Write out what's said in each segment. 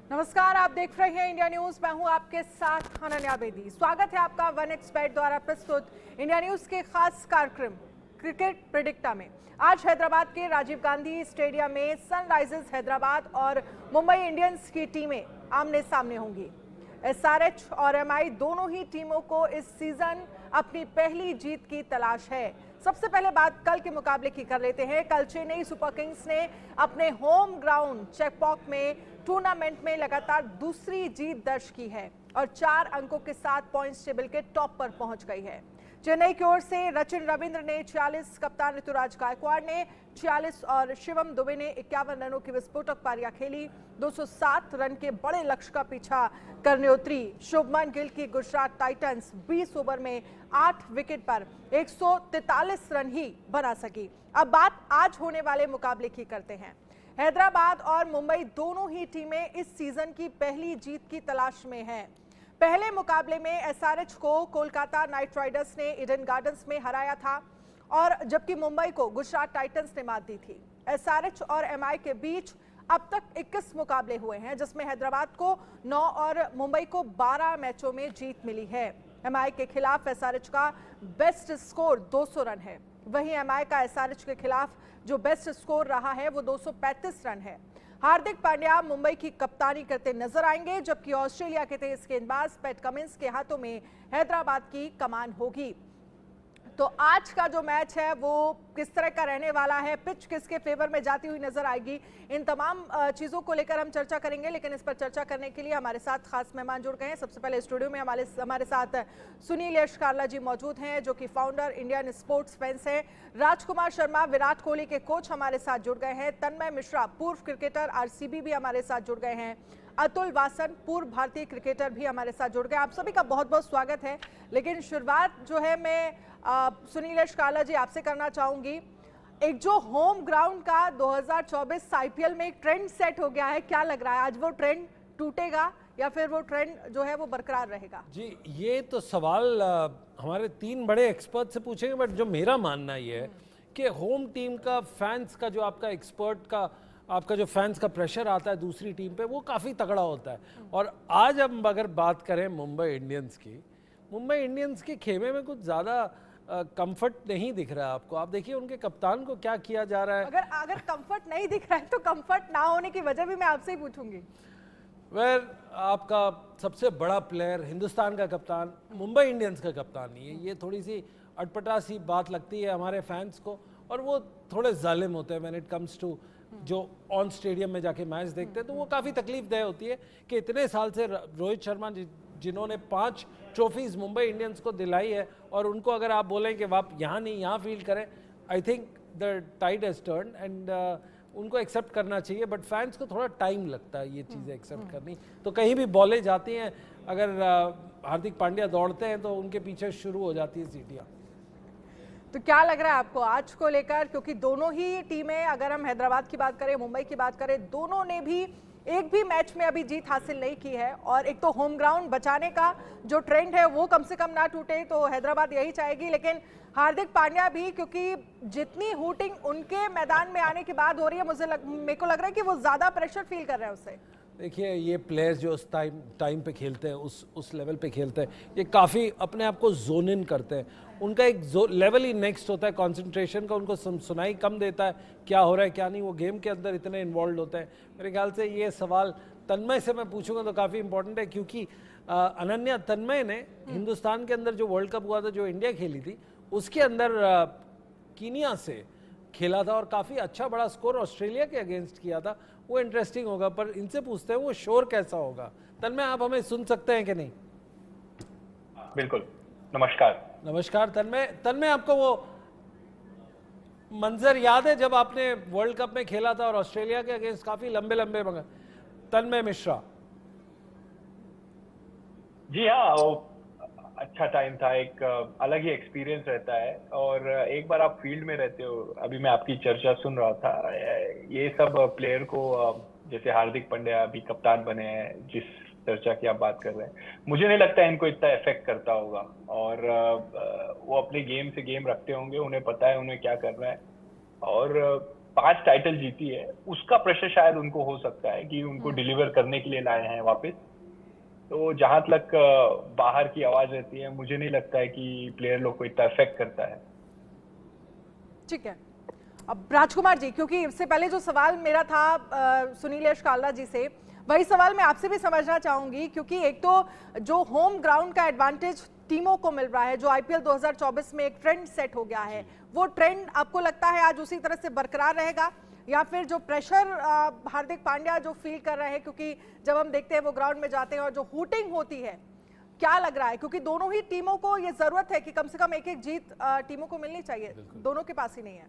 नमस्कार, आप देख रहे हैं इंडिया न्यूज। मैं हूं आपके साथ अनन्या बेदी। स्वागत है आपका वन एक्सपर्ट द्वारा प्रस्तुत इंडिया न्यूज के खास कार्यक्रम क्रिकेट प्रेडिक्टा में। आज हैदराबाद के राजीव गांधी स्टेडियम में सनराइजर्स हैदराबाद और मुंबई इंडियंस की टीमें आमने सामने होंगी। एसआरएच और एमआई दोनों ही टीमों को इस सीजन अपनी पहली जीत की तलाश है। सबसे पहले बात कल के मुकाबले की कर लेते हैं। कल चेन्नई सुपर किंग्स ने अपने होम ग्राउंड चेपॉक में टूर्नामेंट में लगातार दूसरी जीत दर्ज की है और 4 अंकों के साथ पॉइंट्स टेबल के टॉप पर पहुंच गई है। चेन्नई की ओर से रचिन रविंद्र ने 46, कप्तान ऋतुराज गायकवाड़ ने 46 और शिवम दुबे ने 51 रनों की विस्फोटक पारियां खेली। 207 रन के बड़े लक्ष्य का पीछा करने उतरी शुभमन गिल की गुजरात टाइटंस 20 ओवर में 8 विकेट पर 143 रन ही बना सकी। अब बात आज होने वाले मुकाबले की करते हैं। हैदराबाद और मुंबई दोनों ही टीमें इस सीजन की पहली जीत की तलाश में हैं। पहले मुकाबले में एसआरएच को कोलकाता नाइट राइडर्स ने ईडन गार्डन्स में हराया था और जबकि मुंबई को गुजरात टाइटंस ने मात दी थी। एसआरएच और एमआई के बीच अब तक 21 मुकाबले हुए हैं, जिसमें हैदराबाद को 9 और मुंबई को 12 मैचों में जीत मिली है। एमआई के खिलाफ एसआरएच का बेस्ट स्कोर 200 रन है। वहीं एमआई का एसआरएच के खिलाफ जो बेस्ट स्कोर रहा है वो 235 रन है। हार्दिक पांड्या मुंबई की कप्तानी करते नजर आएंगे, जबकि ऑस्ट्रेलिया के तेज गेंदबाज पैट कमिंस के हाथों में हैदराबाद की कमान होगी। तो आज का जो मैच है वो किस तरह का रहने वाला है, पिच किसके फेवर में जाती हुई नजर आएगी, इन तमाम चीजों को लेकर हम चर्चा करेंगे। लेकिन इस पर चर्चा करने के लिए हमारे साथ खास मेहमान जुड़ गए हैं। सबसे पहले स्टूडियो में हमारे साथ सुनील यश कार्ला जी मौजूद हैं, जो कि फाउंडर इंडियन स्पोर्ट्स फैंस हैं। राजकुमार शर्मा विराट कोहली के कोच हमारे साथ जुड़ गए हैं। तन्मय मिश्रा पूर्व क्रिकेटर आरसीबी भी हमारे साथ जुड़ गए हैं। अतुल वासन पूर्व भारतीय क्रिकेटर भी हमारे साथ जुड़ गए। आप सभी का बहुत बहुत स्वागत है। लेकिन शुरुआत जो है मैं सुनील यश कार्ला जी आपसे करना चाहूंगी। एक जो होम ग्राउंड का 2024 आईपीएल में एक ट्रेंड सेट हो गया है, क्या लग रहा है आज वो ट्रेंड टूटेगा या फिर वो ट्रेंड जो है वो बरकरार रहेगा? जी, ये तो सवाल हमारे 3 बड़े एक्सपर्ट से पूछेंगे, बट जो मेरा मानना ये है कि होम टीम का फैंस का जो आपका एक्सपर्ट का आपका जो फैंस का प्रेशर आता है दूसरी टीम पे, वो काफ़ी तगड़ा होता है। और आज हम अगर बात करें मुंबई इंडियंस के खेमे में कुछ ज़्यादा कंफर्ट नहीं दिख रहा है आपको। आप देखिए उनके कप्तान को क्या किया जा रहा है। अगर कंफर्ट नहीं दिख रहा है तो कंफर्ट ना होने की वजह भी मैं आपसे ही पूछूंगी। आपका सबसे बड़ा प्लेयर हिंदुस्तान का कप्तान मुंबई इंडियंस का कप्तान नहीं है, ये थोड़ी सी अटपटा सी बात लगती है हमारे फैंस को। और वो थोड़े जालिम होते हैं व्हेन इट कम्स टू जो ऑन स्टेडियम में जाके मैच देखते हैं, तो वो काफ़ी तकलीफदेह होती है कि इतने साल से रोहित शर्मा जिन्होंने 5 ट्रॉफीज मुंबई इंडियंस को दिलाई है, और उनको अगर आप बोलें कि आप यहाँ नहीं यहाँ फील्ड करें, I think the tide has turn and उनको एक्सेप्ट करना चाहिए। बट फैंस को थोड़ा टाइम लगता है ये चीज़ें एक्सेप्ट करनी। तो कहीं भी बॉलें जाती हैं, अगर हार्दिक पांड्या दौड़ते हैं तो उनके पीछे शुरू हो जाती है सीटियाँ। तो क्या लग रहा है आपको आज को लेकर, क्योंकि दोनों ही टीमें, अगर हम हैदराबाद की बात करें मुंबई की बात करें, दोनों ने भी एक भी मैच में अभी जीत हासिल नहीं की है। और एक तो होम ग्राउंड बचाने का जो ट्रेंड है वो कम से कम ना टूटे, तो हैदराबाद यही चाहेगी। लेकिन हार्दिक पांड्या भी, क्योंकि जितनी हूटिंग उनके मैदान में आने के बाद हो रही है, मेरे को लग रहा है कि वो ज्यादा प्रेशर फील कर रहे हैं उससे। देखिए ये प्लेयर्स जो उस टाइम पे खेलते हैं, उस लेवल पे खेलते हैं, ये काफ़ी अपने आप को जोन इन करते हैं। उनका एक लेवल ही नेक्स्ट होता है कंसंट्रेशन का, उनको सुनाई कम देता है क्या हो रहा है क्या नहीं, वो गेम के अंदर इतने इन्वॉल्व होते हैं। मेरे ख्याल से ये सवाल तन्मय से मैं पूछूंगा तो काफ़ी इंपॉर्टेंट है, क्योंकि अनन्या, तन्मय ने हिंदुस्तान के अंदर जो वर्ल्ड कप हुआ था, जो इंडिया खेली थी, उसके अंदर कीनिया से खेला था और काफ़ी अच्छा बड़ा स्कोर ऑस्ट्रेलिया के अगेंस्ट किया था। वो इंटरेस्टिंग होगा, पर इनसे पूछते हैं वो शोर कैसा होगा। तन्मय, आप हमें सुन सकते हैं कि नहीं? बिल्कुल, नमस्कार तन्मय, आपको वो मंजर याद है जब आपने वर्ल्ड कप में खेला था और ऑस्ट्रेलिया के अगेंस्ट काफी लंबे लंबे मगर? तन्मय मिश्रा। जी हाँ, वो अच्छा टाइम था, एक अलग ही एक्सपीरियंस रहता है। और एक बार आप फील्ड में रहते हो, अभी मैं आपकी चर्चा सुन रहा था, ये सब प्लेयर को, जैसे हार्दिक पांड्या अभी कप्तान बने हैं, जिस चर्चा की आप बात कर रहे हैं, मुझे नहीं लगता इनको इतना इफेक्ट करता होगा। और वो अपने गेम से गेम रखते होंगे, उन्हें पता है उन्हें क्या करना है। और 5 टाइटल जीती है, उसका प्रेशर शायद उनको हो सकता है कि उनको डिलीवर करने के लिए लाए हैं वापस। तो जहां तक बाहर की आवाज रहती है, मुझे नहीं लगता है कि प्लेयर लोग को इतना इफेक्ट करता है। ठीक है, अब राजकुमार जी, क्योंकि इससे पहले जो सवाल मेरा था सुनीलेश काल्ला जी से, वही सवाल मैं आपसे भी समझना चाहूंगी, क्योंकि एक तो जो होम ग्राउंड का एडवांटेज टीमों को मिल रहा है, जो आईपीएल 2024 में एक ट्रेंड सेट हो गया है, वो ट्रेंड आपको लगता है आज उसी तरह से बरकरार रहेगा, या फिर जो प्रेशर हार्दिक पांड्या जो फील कर रहे हैं, क्योंकि जब हम देखते हैं वो ग्राउंड में जाते हैं और जो हूटिंग होती है, क्या लग रहा है? क्योंकि दोनों ही टीमों को ये जरूरत है कि कम से कम एक एक जीत टीमों को मिलनी चाहिए, दोनों के पास ही नहीं है।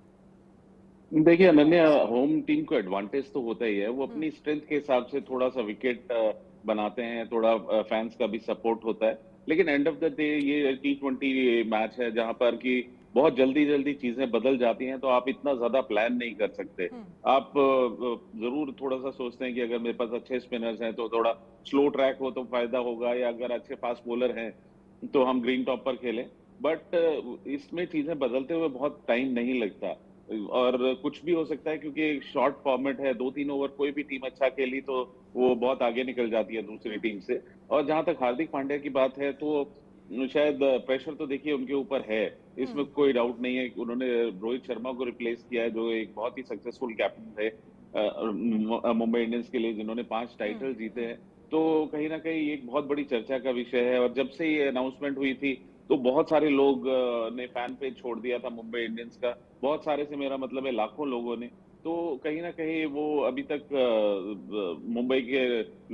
देखिए अनन्या, होम टीम को एडवांटेज तो होता ही है, वो अपनी स्ट्रेंथ के हिसाब से थोड़ा सा विकेट बनाते हैं, थोड़ा फैंस का भी सपोर्ट होता है, लेकिन एंड ऑफ द डे ये T20 मैच है जहां पर कि बहुत जल्दी जल्दी चीजें बदल जाती हैं, तो आप इतना ज्यादा प्लान नहीं कर सकते। आप जरूर थोड़ा सा सोचते हैं कि अगर मेरे पास अच्छे स्पिनर्स हैं तो थोड़ा स्लो ट्रैक हो तो फायदा होगा, या अगर अच्छे फास्ट बॉलर हैं तो हम ग्रीन टॉप पर खेलें, बट इसमें चीजें बदलते हुए बहुत टाइम नहीं लगता और कुछ भी हो सकता है, क्योंकि एक शॉर्ट फॉर्मेट है, 2-3 ओवर कोई भी टीम अच्छा खेली तो वो बहुत आगे निकल जाती है दूसरी टीम से। और जहां तक हार्दिक पांड्या की बात है, तो शायद प्रेशर तो देखिए उनके ऊपर है, इसमें कोई डाउट नहीं है। उन्होंने रोहित शर्मा को रिप्लेस किया है, जो एक बहुत ही सक्सेसफुल कैप्टन थे मुंबई इंडियंस के लिए, जिन्होंने 5 टाइटल जीते हैं। तो कहीं ना कहीं एक बहुत बड़ी चर्चा का विषय है, और जब से ये अनाउंसमेंट हुई थी तो बहुत सारे लोग ने फैन पेज छोड़ दिया था मुंबई इंडियंस का, बहुत सारे से मेरा मतलब है लाखों लोगों ने। तो कहीं ना कहीं वो अभी तक मुंबई के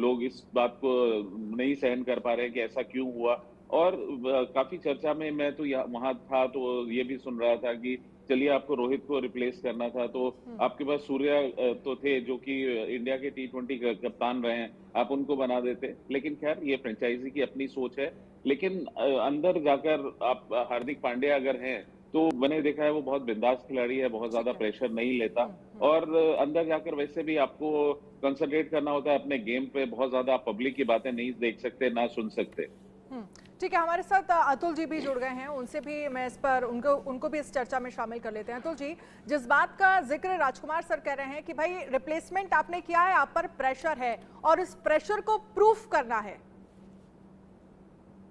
लोग इस बात को नहीं सहन कर पा रहे हैं कि ऐसा क्यों हुआ। और काफी चर्चा में मैं तो वहां था, तो ये भी सुन रहा था कि चलिए आपको रोहित को रिप्लेस करना था, तो आपके पास सूर्या तो थे जो कि इंडिया के T20 कप्तान रहे हैं, आप उनको बना देते। लेकिन खैर ये फ्रेंचाइजी की अपनी सोच है, लेकिन अंदर जाकर आप हार्दिक पांड्या अगर हैं तो मैंने देखा है वो बहुत बिंदास खिलाड़ी है, बहुत ज्यादा प्रेशर नहीं लेता, और अंदर जाकर वैसे भी आपको कंसंट्रेट करना होता है अपने गेम पे, बहुत ज्यादा आप पब्लिक की बातें नहीं देख सकते ना सुन सकते। ठीक है, हमारे साथ अतुल जी भी जुड़ गए हैं, उनसे भी मैं इस पर उनको भी इस चर्चा में शामिल कर लेते हैं। अतुल जी, जिस बात का जिक्र राजकुमार सर कह रहे हैं कि भाई रिप्लेसमेंट आपने किया है, आप पर प्रेशर है और इस प्रेशर को प्रूफ करना है,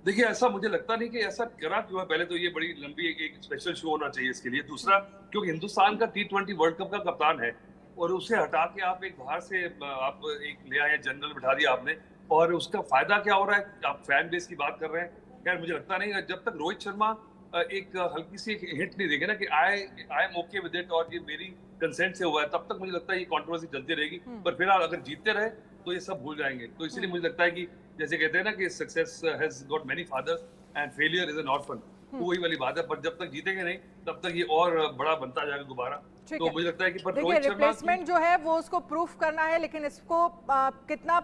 देखिए ऐसा मुझे लगता नहीं कि ऐसा करा क्यों है। पहले तो ये बड़ी लंबी एक स्पेशल शो होना चाहिए इसके लिए। दूसरा, क्योंकि हिंदुस्तान का T20 वर्ल्ड कप का कप्तान है और उसे हटा के आप एक बाहर से आप एक ले आए, जनरल बिठा दिया आपने, और उसका फायदा क्या हो रहा है? आप फैन बेस की बात कर रहे हैं। खैर मुझे लगता नहीं, जब तक रोहित शर्मा एक हल्की सी हिंट नहीं देंगे ना कि I am okay with it और ये मेरी कंसेंट से हुआ है, तब तक मुझे लगता है ये कंट्रोवर्सी चलती रहेगी। पर फिलहाल अगर जीतते रहे तो ये सब भूल जाएंगे। तो इसीलिए मुझे लगता है कि जैसे कहते हैं ना कि success has got many fathers and failure is an orphan, तो वही वाली बात है। पर जब तक जीतेंगे नहीं तब तक ये और बड़ा बनता जाएगा दोबारा। तो मुझे लगता है कि पर देखिए रिप्लेसमेंट जो है वो उसको प्रूफ करना है, लेकिन इसको कितना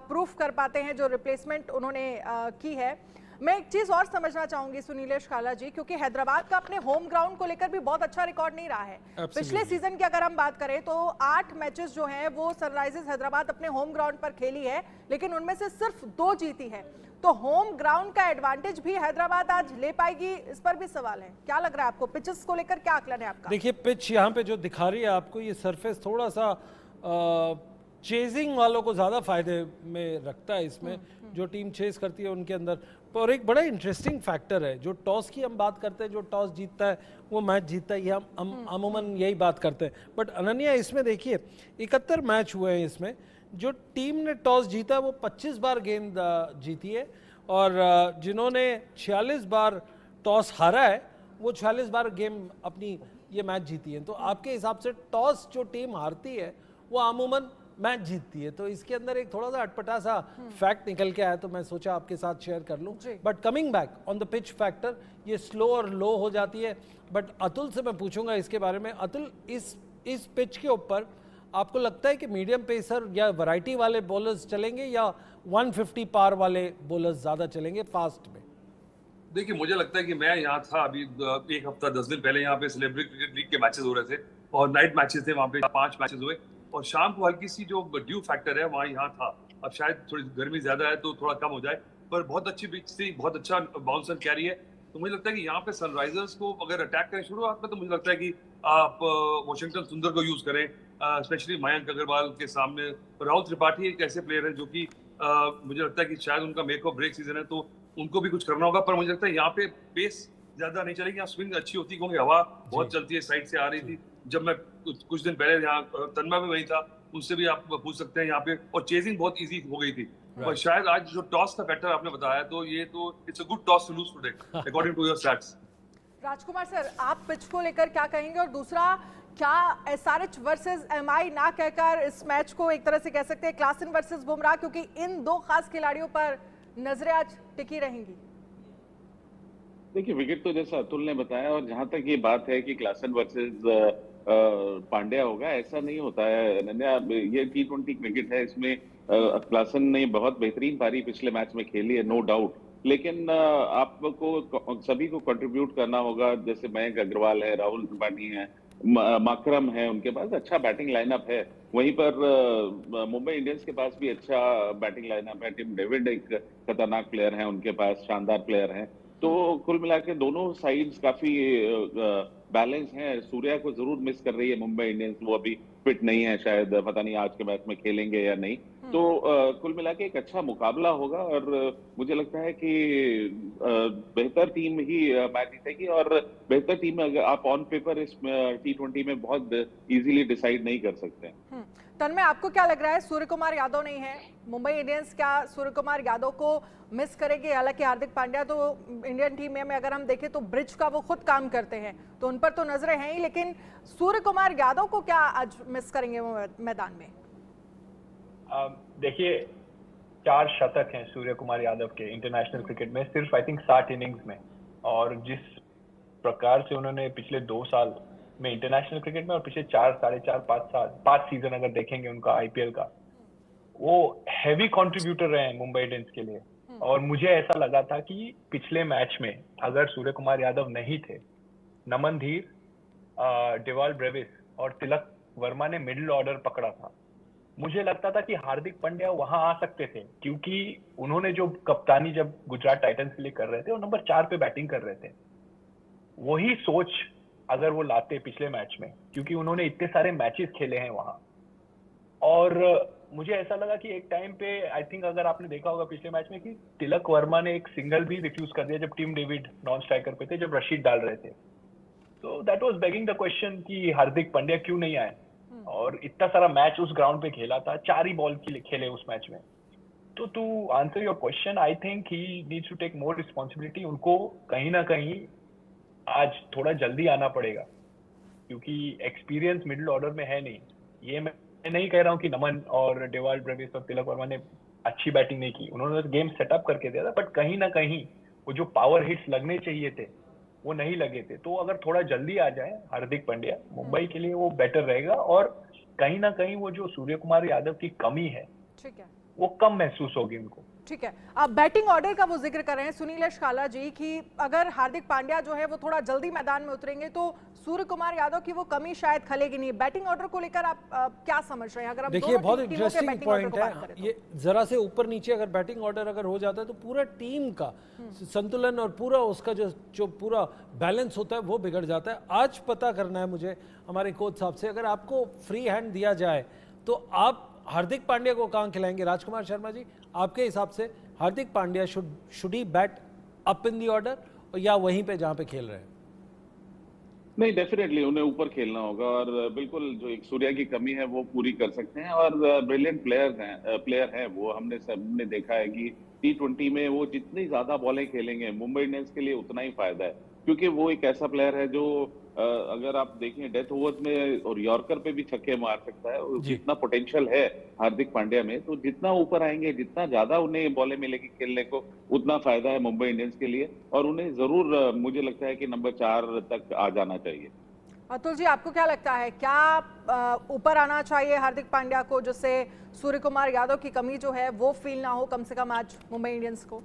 प्रूफ कर पाते हैं जो रिप्लेसमेंट उन्होंने की है। मैं एक चीज और समझना चाहूंगी सुनीलेश काल्ला जी, क्योंकि हैदराबाद का अपने होम ग्राउंड को लेकर भी बहुत अच्छा रिकॉर्ड नहीं रहा है। पिछले सीजन की अगर हम बात करें तो 8 मैचेस जो हैं वो सनराइजर्स हैदराबाद अपने होम ग्राउंड पर खेली है, लेकिन उनमें से सिर्फ 2 जीती है। तो होम ग्राउंड का एडवांटेज भी हैदराबाद आज ले पाएगी, इस पर भी सवाल है। क्या लग रहा है आपको, पिचेस को लेकर क्या आकलन है आपका? देखिए पिच यहाँ पे जो दिखा रही है आपको, ये सरफेस थोड़ा सा चेजिंग वालों को ज़्यादा फायदे में रखता है इसमें, जो टीम चेस करती है उनके अंदर। और एक बड़ा इंटरेस्टिंग फैक्टर है, जो टॉस की हम बात करते हैं, जो टॉस जीतता है वो मैच जीतता है, हम अमूमन यही बात करते हैं। बट अनन्या इसमें देखिए 71 मैच हुए हैं इसमें, जो टीम ने टॉस जीता है वो 25 बार गेंद जीती है, और जिन्होंने 46 बार टॉस हारा है वो 46 बार गेम अपनी ये मैच जीती है। तो आपके हिसाब से टॉस जो टीम हारती है वो अमूमन मैच जीतती है। तो इसके अंदर एक थोड़ा सा अटपटा सा फैक्ट निकल के आया, तो मैं सोचा आपके साथ शेयर कर लूं। But coming back on the pitch factor, ये स्लो और लो हो जाती है। बट अतुल से मैं पूछूंगा इसके बारे में। अतुल, इस पिच के ऊपर आपको लगता है कि मीडियम पेसर या वैरायटी वाले बॉलर्स चलेंगे या 150 पार वाले बॉलर्स ज्यादा चलेंगे फास्ट में? देखिए मुझे लगता है कि मैं यहाँ था अभी 1 हफ्ता 10 दिन पहले, यहाँ पे सेलिब्रिटी क्रिकेट लीग के मैचेस हो रहे थे और नाइट मैचेस थे, वहाँ पे 5 मैचेस हुए और शाम को हल्की सी जो ड्यू फैक्टर है वहाँ यहाँ था। अब शायद थोड़ी गर्मी ज्यादा है तो थोड़ा कम हो जाए, पर बहुत अच्छी पिच थी, बहुत अच्छा बाउंस एंड कैरी है। तो मुझे लगता है कि यहाँ पे सनराइजर्स को अगर अटैक करें शुरुआत में, तो मुझे लगता है कि आप वॉशिंगटन सुंदर को यूज करें, स्पेशली मयंक अग्रवाल के सामने। राहुल त्रिपाठी एक ऐसे प्लेयर है जो कि मुझे लगता है कि शायद उनका मेक और ब्रेक सीजन है, तो उनको भी कुछ करना होगा। पर मुझे लगता है यहाँ पे पेस ज्यादा नहीं चलेगी, यहाँ स्विंग अच्छी होती है क्योंकि हवा बहुत चलती है, साइड से आ रही थी। जब मैं कुछ दिन पहले यहाँ तन्मा में वही था, उनसे भी आप पूछ सकते हैं यहाँ पे, और चेजिंग बहुत इजी हो गई थी। और शायद आज जो टॉस का फैक्टर आपने बताया, तो ये तो it's a good toss to lose today according to your stats. Rajkumar sir, आप पिच को लेकर क्या कहेंगे? और दूसरा, क्या एसआरएच वर्सेस एमआई ना कहकर इस मैच को एक तरह से कह सकते हैं क्लासन वर्सेस बुमराह, क्योंकि इन दो खास खिलाड़ियों पर नजरें आज टिकी रहेंगी? देखिए, विकेट तो जैसा अतुल ने बताया, और जहां तक ये बात है कि क्लासन वर्सेस पांड्या होगा, ऐसा नहीं होता है अनन्या। ये T20 क्रिकेट है, इसमें क्लासन ने बहुत बेहतरीन पारी पिछले मैच में खेली है, नो डाउट। लेकिन आपको सभी को कंट्रीब्यूट करना होगा। जैसे मयंक अग्रवाल है, राहुल त्रिपाठी है, माकरम है, उनके पास अच्छा बैटिंग लाइनअप है। वहीं पर मुंबई इंडियंस के पास भी अच्छा बैटिंग लाइनअप है। टिम डेविड एक खतरनाक प्लेयर है, उनके पास शानदार प्लेयर हैं। तो कुल मिला के दोनों साइड्स काफी बैलेंस हैं। सूर्या को जरूर मिस कर रही है मुंबई इंडियंस, वो अभी फिट नहीं है, शायद पता नहीं आज के मैच में खेलेंगे या नहीं। तो कुल मिला के एक अच्छा मुकाबला होगा, और मुझे लगता है कि बेहतर टीम ही मैच जीतेगी। और बेहतर टीम अगर आप ऑन पेपर इस T20 में बहुत इजीली डिसाइड नहीं कर सकते। तन्मय, आपको क्या लग रहा है? सूर्य कुमार यादव नहीं है, मुंबई इंडियंस क्या सूर्य कुमार यादव को मिस करेगी? हालांकि हार्दिक पांड्या तो इंडियन टीम में अगर हम देखें तो ब्रिज का वो खुद काम करते हैं, तो उन पर तो नजरें हैं ही, लेकिन सूर्य कुमार यादव को क्या आज मिस करेंगे वो मैदान में? देखिए, 4 शतक हैं सूर्य कुमार यादव के इंटरनेशनल क्रिकेट में, सिर्फ आई थिंक 60 इनिंग्स में। और जिस प्रकार से उन्होंने पिछले 2 साल में इंटरनेशनल क्रिकेट में, और पिछले 4, 4.5, 5 सीजन अगर देखेंगे उनका आईपीएल का, वो हैवी कंट्रीब्यूटर रहे हैं मुंबई इंडियंस के लिए। और मुझे ऐसा लगा था कि पिछले मैच में अगर सूर्य कुमार यादव नहीं थे, नमन धीर, डेवाल ब्रेविस और तिलक वर्मा ने मिडिल ऑर्डर पकड़ा था, मुझे लगता था कि हार्दिक पांड्या वहां आ सकते थे, क्योंकि उन्होंने जो कप्तानी जब गुजरात टाइटंस के लिए कर रहे थे, वो नंबर 4 पे बैटिंग कर रहे थे। वही सोच अगर वो लाते पिछले मैच में, क्योंकि उन्होंने इतने सारे मैचेस खेले हैं वहां। और मुझे ऐसा लगा कि एक टाइम पे आई थिंक अगर आपने देखा होगा पिछले मैच में कि तिलक वर्मा ने एक सिंगल भी रिफ्यूज कर दिया जब टीम डेविड नॉन स्ट्राइकर पे थे, जब रशीद डाल रहे थे। तो that was begging the question कि हार्दिक पांड्या क्यों नहीं आए, और इतना सारा मैच उस ग्राउंड पे खेला था, 4 ही बॉल के लिए खेले उस मैच में। तो to answer your question, I think he needs to take more responsibility. उनको कहीं ना कहीं आज थोड़ा जल्दी आना पड़ेगा, क्योंकि एक्सपीरियंस मिडिल ऑर्डर में है नहीं। ये मैं नहीं कह रहा हूँ कि नमन और डेवाल ब्रेविस और तिलक वर्मा ने अच्छी बैटिंग नहीं की, उन्होंने गेम सेटअप करके दिया था, बट कहीं ना कहीं वो जो पावर हिट्स लगने चाहिए थे वो नहीं लगे थे। तो अगर थोड़ा जल्दी आ जाए हार्दिक पांड्या, मुंबई के लिए वो बेटर रहेगा। और कहीं ना कहीं वो जो सूर्य कुमार यादव की कमी है, ठीक है, वो कम महसूस होगी उनको। ठीक है। अब बैटिंग ऑर्डर का वो जिक्र कर रहे हैं सुनील काला जी कि अगर हार्दिक पांड्या जो है वो थोड़ा जल्दी मैदान में उतरेंगे तो सूर्य कुमार यादव की वो कमी शायद खलेगी नहीं। बैटिंग ऑर्डर को लेकर आप क्या समझ रहे हैं? अगर आप देखिए, बहुत इंटरेस्टिंग पॉइंट है ये। जरा से ऊपर नीचे अगर बैटिंग ऑर्डर अगर हो जाता है तो पूरा टीम का संतुलन और पूरा उसका जो पूरा बैलेंस होता है वो बिगड़ जाता है। आज पता करना है मुझे हमारे कोच साहब से, अगर आपको फ्री हैंड दिया जाए तो आप हार्दिक पांड्या को कहां खिलाएंगे? राजकुमार शर्मा जी, आपके हिसाब से Hardik Pandya should he bat up in the order या वहीं पे जहां पे खेल रहे हैं? नहीं, डेफिनेटली उन्हें ऊपर खेलना होगा, और बिल्कुल जो एक सूर्या की कमी है वो पूरी कर सकते हैं। और ब्रिलियंट प्लेयर हैं वो, हमने सबने देखा है कि T20 में वो जितनी ज्यादा बॉलें खेलेंगे मुंबई इंडियंस के लिए उतना ही फायदा है, क्योंकि वो एक ऐसा प्लेयर है जो अगर आप देखें डेथ ओवर्स में और यॉर्कर पे भी छक्के मार सकता है। जितना पोटेंशियल है हार्दिक पांड्या में, तो जितना ऊपर आएंगे, जितना ज्यादा उन्हें बॉलें मिलेगी खेलने को, उतना फायदा है मुंबई इंडियंस के लिए। और उन्हें जरूर मुझे लगता है कि नंबर 4 तक आ जाना चाहिए। अतुल जी, आपको क्या लगता है, क्या ऊपर आना चाहिए हार्दिक पांड्या को, जिससे सूर्य कुमार यादव की कमी जो है वो फील ना हो कम से कम आज मुंबई इंडियंस को?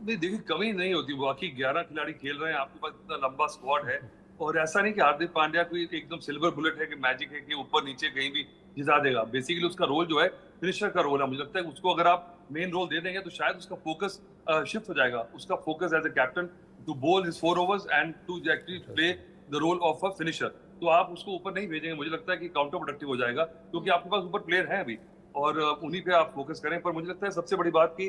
नहीं, देखिए, कमी नहीं होती, बाकी 11 खिलाड़ी खेल रहे हैं, आपके पास इतना लंबा स्क्वाड है, और ऐसा नहीं कि हार्दिक पांड्या कोई एकदम सिल्वर बुलेट है कि मैजिक है कि ऊपर नीचे कहीं भी जिता देगा। बेसिकली उसका रोल जो है फिनिशर का रोल है। मुझे लगता है उसको अगर आप मेन रोल दे देंगे तो शायद उसका फोकस शिफ्ट हो जाएगा। उसका focus as a captain to bowl his 4 overs and to actually play the role of a finisher. तो आप उसको ऊपर नहीं भेजेंगे, मुझे लगता है कि काउंटर प्रोडक्टिव हो जाएगा, क्योंकि आपके पास ऊपर प्लेयर हैं अभी और उन्हीं पे आप फोकस करें। पर मुझे लगता है सबसे बड़ी बात कि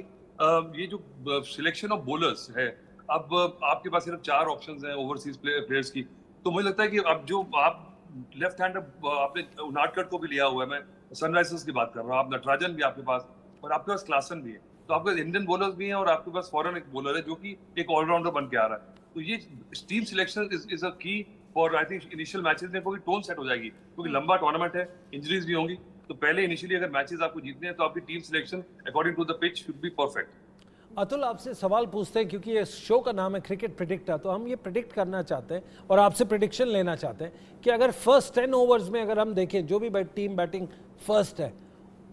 ये जो सिलेक्शन ऑफ बॉलर्स है, अब आपके पास सिर्फ 4 ऑप्शंस हैं ओवरसीज प्लेयर्स की, तो मुझे लगता है कि अब जो आप लेफ्ट हैंड आपने उनाडकट को भी लिया हुआ है, मैं सनराइजर्स की बात कर रहा हूँ, आप नटराजन भी आपके पास और आपके पास क्लासन भी है, तो आपके पास इंडियन बॉलर्स भी हैं और आपके पास फॉरेन एक बॉलर है जो कि एक ऑलराउंडर बन के आ रहा है। तो ये टीम सिलेक्शन इज अ की for I think initial matches में, क्योंकि टोन सेट हो जाएगी, क्योंकि लंबा टूर्नामेंट है, इंजरीज भी होंगी, तो पहले इनिशियली अगर मैचेस आपको जीतने हैं तो आपकी team selection according to the pitch should be perfect. Atul, आपसे सवाल पूछते हैं क्योंकि ये शो का नाम है क्रिकेट प्रिडिक्टर, तो हम ये प्रिडिक्ट करना चाहते हैं और आपसे प्रिडिक्शन लेना चाहते हैं कि अगर फर्स्ट 10 ओवर्स में अगर हम देखें जो भी टीम बैटिंग फर्स्ट है,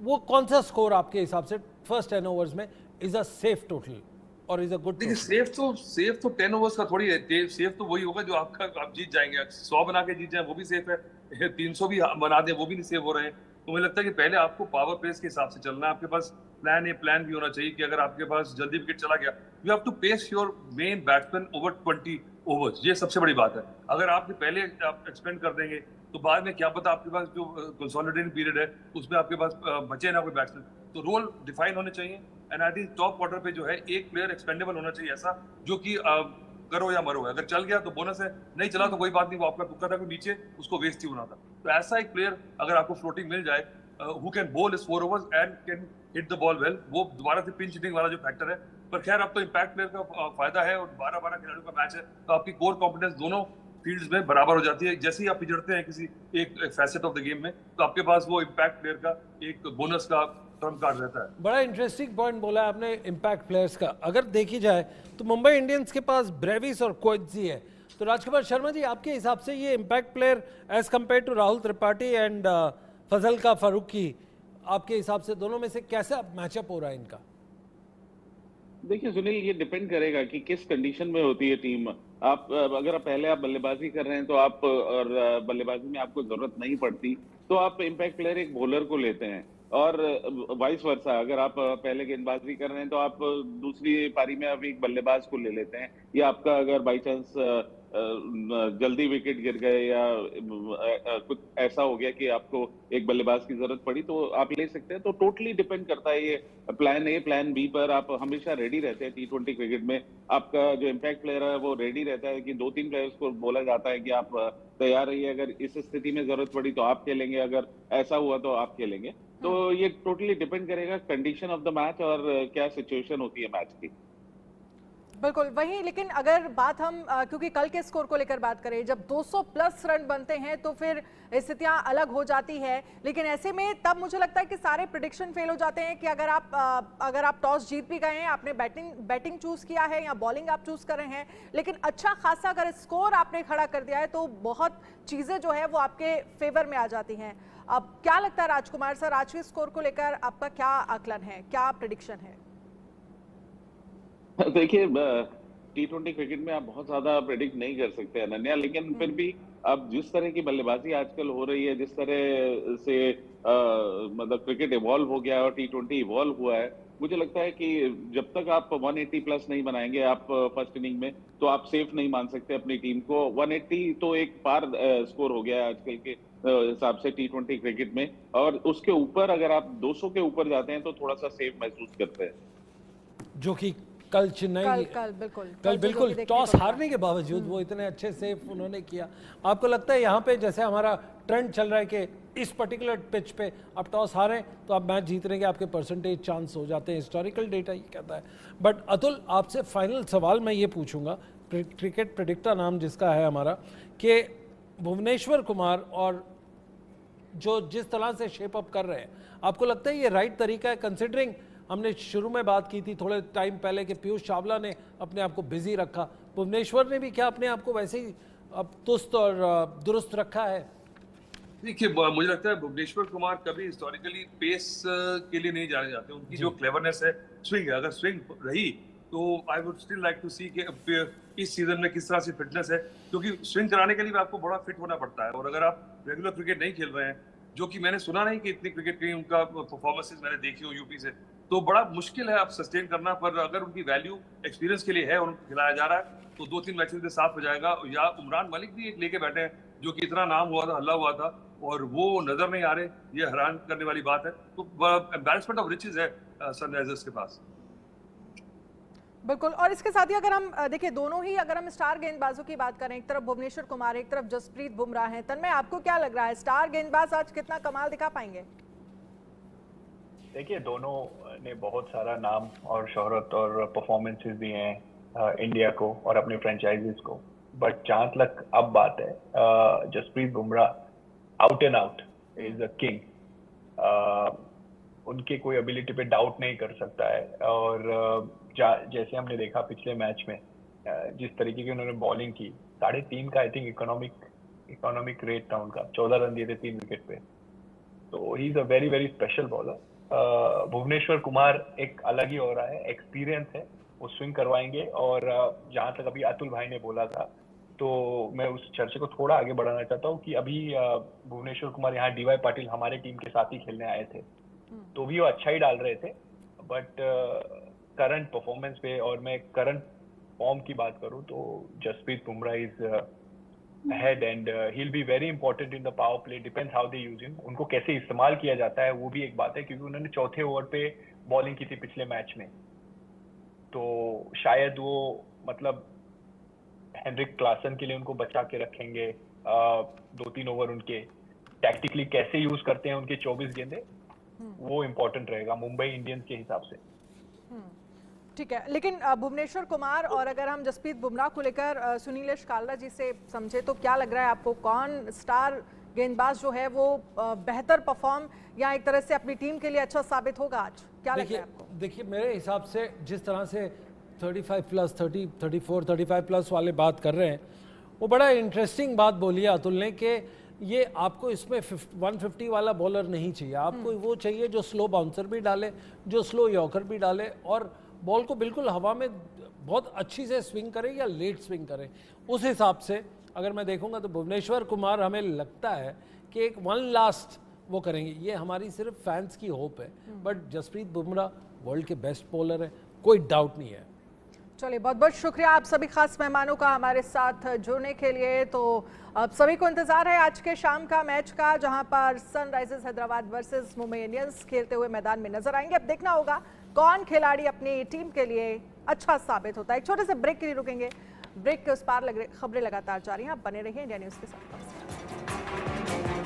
वो कौन सा स्कोर आपके हिसाब से फर्स्ट 10 ओवर्स में इज अ सेफ टोटल और इज अ गुड? देखिए सेफ तो 10 ओवर्स का थोड़ी है, सेफ तो वही होगा जो आप जीत जाएंगे, 100 बना के जीत जाए वो भी सेफ है, 300 भी बना दे वो भी नहीं सेफ हो रहे हैं। तो मुझे लगता है कि पहले आपको पावर पेस के हिसाब से चलना है, आपके पास प्लान ए प्लान भी होना चाहिए कि अगर आपके पास जल्दी विकेट चला गया, you have to pace your main batsman over 20 overs, ये सबसे बड़ी बात है। अगर आपके पहले आप एक्सपेंड कर देंगे तो बाद में क्या पता आपके पास जो कंसोलिडेटिंग पीरियड है उसमें आपके पास बचे ना कोई बैट्समैन, तो रोल डिफाइन होने चाहिए। And I think top quarter पे जो है एक प्लेयर एक्सपेंडेबल होना चाहिए ऐसा, जो कि करो या मरो है, अगर चल गया तो बोनस है, नहीं चला तो कोई बात नहीं, वो आपका तुक्का था, नीचे उसको वेस्ट ही होना था। तो ऐसा एक प्लेयर अगर आपको फ्लोटिंग मिल जाए हु कैन बोल इस 4 overs and can hit the ball well, वो दोबारा से पिंच हिटिंग वाला जो फैक्टर है। पर खैर अब तो इम्पैक्ट प्लेयर का फायदा है और 12-12 खिलाड़ियों का मैच है, तो आपकी कोर कॉम्पिटेंस दोनों फील्ड्स में बराबर हो जाती है। जैसे ही आप पिछड़ते हैं किसी एक फैसेट ऑफ द गेम में, तो आपके पास वो इम्पैक्ट प्लेयर का एक बोनस का टर्म कार्ड रहता है। बड़ा इंटरेस्टिंग पॉइंट बोला है आपने इम्पैक्ट प्लेयर्स का। अगर देखी जाए तो मुंबई इंडियंस के पास ब्रेविस और कोएट्जी है, तो राजकुमार शर्मा जी आपके हिसाब से ये impact player as compared to Rahul Tripathi and Fazalhaq Farooqi, आपके हिसाब से दोनों में से कैसा मैचअप हो रहा है इनका? देखिए सुनील, ये डिपेंड करेगा कि किस कंडीशन में होती है टीम। आप अगर पहले आप बल्लेबाजी कर रहे हैं तो आप और बल्लेबाजी में आपको जरूरत नहीं पड़ती तो आप इम्पैक्ट प्लेयर एक बॉलर को लेते हैं, और वाइस वर्सा अगर आप पहले गेंदबाजी कर रहे हैं तो आप दूसरी पारी में आप एक बल्लेबाज को ले लेते हैं, या आपका अगर बाई चांस जल्दी विकेट गिर गए या कुछ ऐसा हो गया कि आपको एक बल्लेबाज की जरूरत पड़ी तो आप ले सकते हैं। तो टोटली डिपेंड करता है ये प्लान ए प्लान बी पर। आप हमेशा रेडी रहते हैं T20 क्रिकेट में, आपका जो इम्पैक्ट प्लेयर है वो रेडी रहता है कि 2-3 प्लेयर्स को बोला जाता है कि आप तैयार रहिए, अगर इस स्थिति में जरूरत पड़ी तो आप खेलेंगे, अगर ऐसा हुआ तो आप खेलेंगे। तो ये टोटली डिपेंड करेगा कंडीशन ऑफ द मैच और क्या सिचुएशन होती है मैच की। बिल्कुल वही, लेकिन अगर बात हम क्योंकि कल के स्कोर को लेकर बात करें, जब 200 प्लस रन बनते हैं तो फिर स्थितियां अलग हो जाती है। लेकिन ऐसे में तब मुझे लगता है कि सारे प्रेडिक्शन फेल हो जाते हैं कि अगर आप टॉस जीत भी गए हैं, आपने बैटिंग चूज किया है या बॉलिंग आप चूज कर रहे हैं, लेकिन अच्छा खासा अगर स्कोर आपने खड़ा कर दिया है तो बहुत चीजें जो है वो आपके फेवर में आ जाती हैं। अब क्या लगता है राजकुमार सर, आज के स्कोर को लेकर आपका क्या आकलन है, क्या प्रेडिक्शन है? देखिए T20 क्रिकेट में आप बहुत ज्यादा प्रेडिक्ट नहीं कर सकते अनन्या, लेकिन फिर भी अब जिस तरह की बल्लेबाजी आजकल हो रही है, जिस तरह से मतलब क्रिकेट इवॉल्व हो गया और T20 इवॉल्व हुआ है, मुझे लगता है कि जब तक आप 180 प्लस नहीं बनाएंगे आप फर्स्ट इनिंग में, तो आप सेफ नहीं मान सकते अपनी टीम को। 180 तो एक पार स्कोर हो गया है आजकल के हिसाब से T20 क्रिकेट में, और उसके ऊपर अगर आप 200 के ऊपर जाते हैं तो थोड़ा सा सेफ महसूस करते हैं, जो कि कल चेन्नई कल बिल्कुल टॉस हारने के बावजूद वो इतने अच्छे सेफ उन्होंने किया। आपको लगता है यहाँ पे जैसे हमारा ट्रेंड चल रहा है कि इस पर्टिकुलर पिच पे आप टॉस हारें तो आप मैच जीतने के आपके परसेंटेज चांस हो जाते हैं, हिस्टोरिकल डेटा ये कहता है। बट अतुल, आपसे फाइनल सवाल मैं ये पूछूंगा, क्रिकेट प्रेडिक्टर नाम जिसका है हमारा, कि भुवनेश्वर कुमार और जो जिस तरह से शेप अप कर रहे हैं, आपको लगता है ये राइट तरीका है, कंसिडरिंग हमने शुरू में बात की थी थोड़े टाइम पहले कि पीयूष चावला ने अपने आप को बिजी रखा, भुवनेश्वर ने भी क्या अपने आप को वैसे ही अब तुस्त और दुरुस्त रखा है? देखिए मुझे लगता है भुवनेश्वर कुमार कभी हिस्टोरिकली पेस के लिए नहीं जाने जाते, उनकी जो क्लेवरनेस है स्विंग है, अगर स्विंग रही तो I would still like to see कि इस सीजन में किस तरह से फिटनेस है, क्योंकि स्विंग कराने के लिए भी आपको बड़ा फिट होना पड़ता है। और अगर आप रेगुलर क्रिकेट नहीं खेल रहे हैं, जो कि मैंने सुना नहीं कि इतनी क्रिकेट की उनका परफॉर्मेंसेस मैंने देखी हो यूपी से, तो बड़ा मुश्किल है आप सस्टेन करना। पर अगर उनकी वैल्यू एक्सपीरियंस के लिए है और उनको खिलाया जा रहा है तो 2-3 मैचेस में साफ हो जाएगा। या उमरान मलिक भी एक लेके बैठे हैं जो कि इतना नाम हुआ था, हल्ला हुआ था, और वो नजर नहीं आ रहे, ये हैरान करने वाली बात है। तो एम्बैरेसमेंट ऑफ रिचेज है सनराइजर्स के पास। बिल्कुल। और इसके साथ ही अगर हम देखिए दोनों ही अगर हम स्टार गेंदबाजों की बात करें, एक तरफ भुवनेश्वर कुमार, एक तरफ जसप्रीत बुमराह हैं, तन्मय आपको क्या लग रहा है स्टार गेंदबाज आज कितना कमाल दिखा पाएंगे? देखिए दोनों ने बहुत सारा नाम और शोहरत और परफॉर्मेंसेस दिए हैं इंडिया को और अपने फ्रेंचाइजीज को, बट जहाँ तक अब बात है Jasprit Bumrah out and out is a king. उनके कोई एबिलिटी पे डाउट नहीं कर सकता है। और जैसे हमने देखा पिछले मैच में जिस तरीके की उन्होंने बॉलिंग की, 3.5 का आई थिंक इकोनॉमिक रेट था उनका, 14 रन दिए थे 3 विकेट पे। तो he is a very very special bowler. Bhuvneshwar Kumar एक अलग ही हो रहा है, एक्सपीरियंस है, वो स्विंग करवाएंगे। और जहां तक अभी अतुल भाई ने बोला था, तो मैं उस चर्चे को थोड़ा आगे बढ़ाना चाहता हूँ कि अभी भुवनेश्वर कुमार यहाँ डीवाई पाटिल हमारे टीम के साथ ही खेलने आए थे, तो भी वो अच्छा ही डाल रहे थे। बट करंट परफॉर्मेंस पे और मैं करंट फॉर्म की बात करूँ तो Jasprit Bumrah is ahead and he'll be very important in the power play. Depends how they use him. उनको कैसे इस्तेमाल किया जाता है वो भी एक बात है, क्योंकि उन्होंने चौथे ओवर पे बॉलिंग की थी पिछले मैच में, तो शायद वो मतलब हेनरिक क्लासन के लिए उनको बचा के रखेंगे। 2-3 ओवर उनके टैक्टिकली कैसे यूज करते हैं उनके 24 गेंदे, वो इम्पोर्टेंट रहेगा मुंबई इंडियंस के हिसाब से। ठीक है, लेकिन भुवनेश्वर कुमार और अगर हम जसप्रीत बुमराह को लेकर सुनीलेश काल्ला जी से समझे तो क्या लग रहा है आपको, कौन स्टार गेंदबाज जो है वो बेहतर परफॉर्म या एक तरह से अपनी टीम के लिए अच्छा साबित होगा आज? क्या लग रहा है आपको? देखिए मेरे हिसाब से जिस तरह से 35 प्लस 30 34 35 प्लस वाले बात कर रहे हैं, वो बड़ा इंटरेस्टिंग बात बोली है अतुल ने कि ये आपको इसमें 150 वाला बॉलर नहीं चाहिए, आपको वो चाहिए जो स्लो बाउंसर भी डाले, जो स्लो यॉर्कर भी डाले और बॉल को बिल्कुल हवा में बहुत अच्छी से स्विंग करे या लेट स्विंग करे। उस हिसाब से अगर मैं देखूंगा तो भुवनेश्वर कुमार हमें लगता है कि एक वन लास्ट वो करेंगे, ये हमारी सिर्फ फैंस की होप है। बट जसप्रीत बुमराह वर्ल्ड के बेस्ट बॉलर है, कोई डाउट नहीं है। चलिए बहुत बहुत शुक्रिया आप सभी खास मेहमानों का हमारे साथ जुड़ने के लिए। तो अब सभी को इंतजार है आज के शाम का मैच का, जहां पर Sunrisers Hyderabad versus Mumbai Indians खेलते हुए मैदान में नजर आएंगे। अब देखना होगा कौन खिलाड़ी अपनी टीम के लिए अच्छा साबित होता है। एक छोटे से ब्रेक के लिए रुकेंगे, ब्रेक के उस पार खबरें लगातार जारी हैं, आप बने रहिए इंडिया न्यूज़ के साथ।